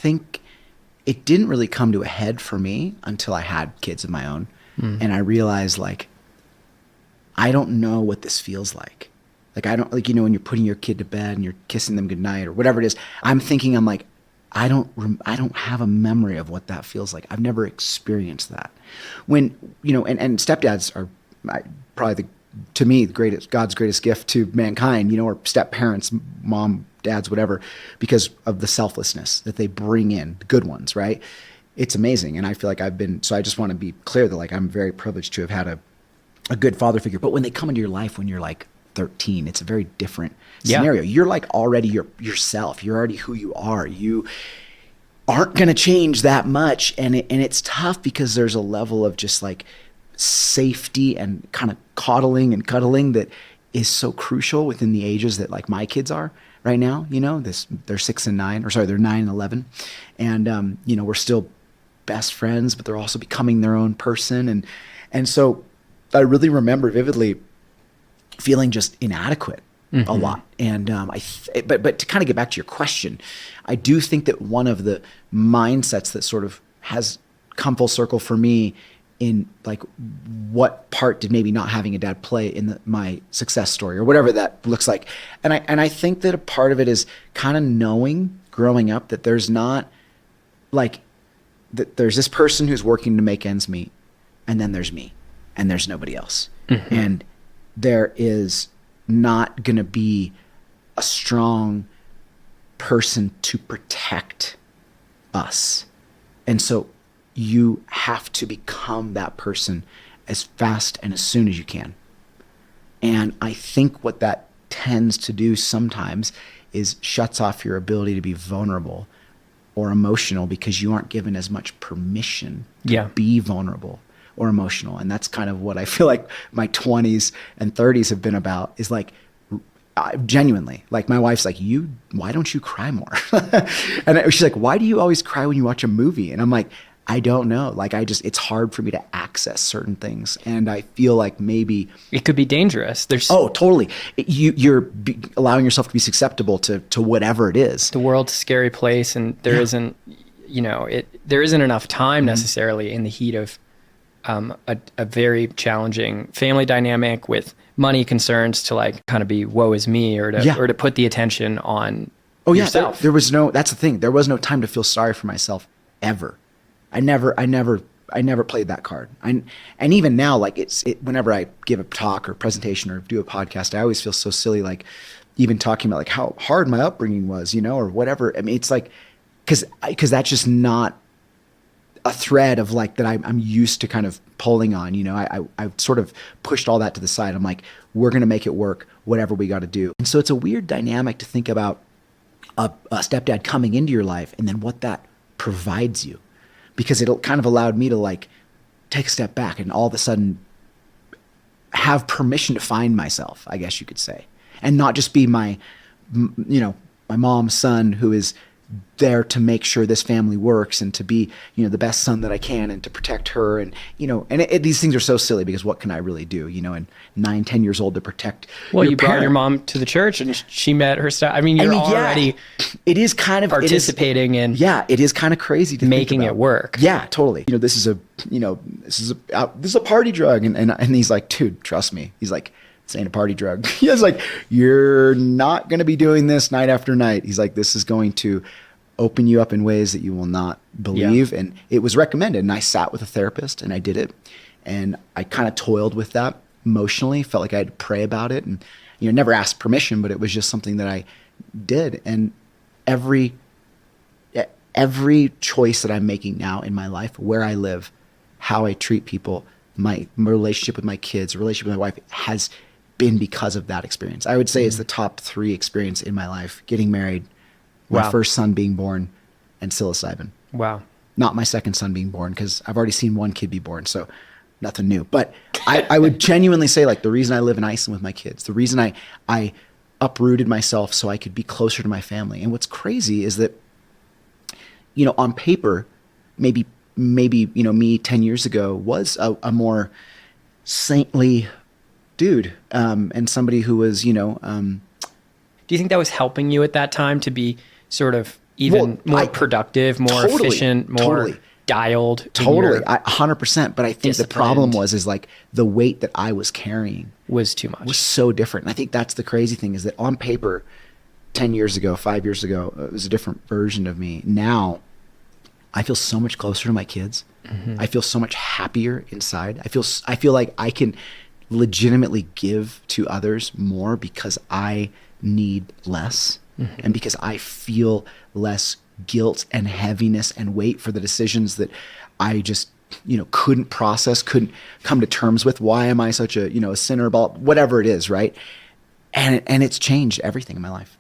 think it didn't really come to a head for me until I had kids of my own. And I realized, like, I don't know what this feels like. Like, I don't, like, you know, when you're putting your kid to bed and you're kissing them goodnight or whatever it is, I'm like, I don't have a memory of what that feels like. I've never experienced that. When, you know, and stepdads are probably to me, God's greatest gift to mankind, you know, or step parents, mom, dads, whatever, because of the selflessness that they bring in, the good ones, right? It's amazing. And I feel like so I just want to be clear that, like, I'm very privileged to have had a good father figure. But when they come into your life when you're like 13, it's a very different scenario. You're like already yourself. You're already who you are. You aren't going to change that much. And it's tough because there's a level of just like safety and kind of coddling and cuddling that is so crucial within the ages that, like, my kids are right now. You know, they're 6 and 9, or sorry, they're 9 and 11. And, you know, we're still best friends, but they're also becoming their own person. And so I really remember vividly feeling just inadequate a lot. And but to kind of get back to your question, I do think that one of the mindsets that sort of has come full circle for me in, like, what part did maybe not having a dad play in my success story or whatever that looks like. And I think that a part of it is kind of knowing growing up that there's not, like, that there's this person who's working to make ends meet, and then there's me, and there's nobody else. And there is not going to be a strong person to protect us. And so you have to become that person as fast and as soon as you can. And I think what that tends to do sometimes is shuts off your ability to be vulnerable or emotional, because you aren't given as much permission to be vulnerable or emotional. And that's kind of what I feel like my 20s and 30s have been about, is like, genuinely, like, my wife's like, why don't you cry more? And she's like, why do you always cry when you watch a movie? And I'm like, I don't know. Like, it's hard for me to access certain things. And I feel like maybe it could be dangerous. Oh, totally. You're allowing yourself to be susceptible to whatever it is. The world's a scary place, and there isn't, you know, there isn't enough time necessarily in the heat of a very challenging family dynamic with money concerns to, like, kind of be woe is me, or to put the attention on yourself. That's the thing. There was no time to feel sorry for myself ever. I never played that card. And even now, like, whenever I give a talk or presentation or do a podcast, I always feel so silly, like, even talking about, like, how hard my upbringing was, you know, or whatever. I mean, it's like, cause that's just not a thread of, like, that I'm used to kind of pulling on, you know. I've sort of pushed all that to the side. I'm like, we're going to make it work, whatever we got to do. And so it's a weird dynamic to think about a stepdad coming into your life and then what that provides you. Because it kind of allowed me to, like, take a step back and all of a sudden have permission to find myself, I guess you could say. And not just be my mom's son who is there to make sure this family works, and to be, you know, the best son that I can, and to protect her. And, you know, and these things are so silly, because what can I really do, you know, and 9, 10 years old to protect you brought your mom to the church and she met her stuff. I mean, you're already it is kind of participating in it is kind of crazy to making it work. Yeah, totally. You know, this is a party drug. And he's like, dude, trust me. He's like, this ain't a party drug. He's like, you're not going to be doing this night after night. He's like, this is going to open you up in ways that you will not believe. And it was recommended. And I sat with a therapist and I did it. And I kind of toiled with that emotionally, felt like I had to pray about it. And, you know, never asked permission, but it was just something that I did. And every choice that I'm making now in my life, where I live, how I treat people, my relationship with my kids, relationship with my wife, has been because of that experience. I would say it's the top 3 experience in my life: getting married, my first son being born, and psilocybin. Wow. Not my second son being born, because I've already seen one kid be born, so nothing new. But I would genuinely say, like, the reason I live in Iceland with my kids, the reason I uprooted myself so I could be closer to my family. And what's crazy is that, you know, on paper, maybe, you know, me 10 years ago was a more saintly dude, and somebody who was, you know, do you think that was helping you at that time to be sort of even more productive, more efficient, more dialed. Totally. 100%. But I think the problem disciplined. is like the weight that I was carrying Was too much. was so different. And I think that's the crazy thing, is that on paper, 10 years ago, 5 years ago, it was a different version of me. Now I feel so much closer to my kids. I feel so much happier inside. I feel like I can legitimately give to others more because I need less, and because I feel less guilt and heaviness and weight for the decisions that I just, couldn't process, couldn't come to terms with. Why am I such a, a sinner, whatever it is, right? And it's changed everything in my life.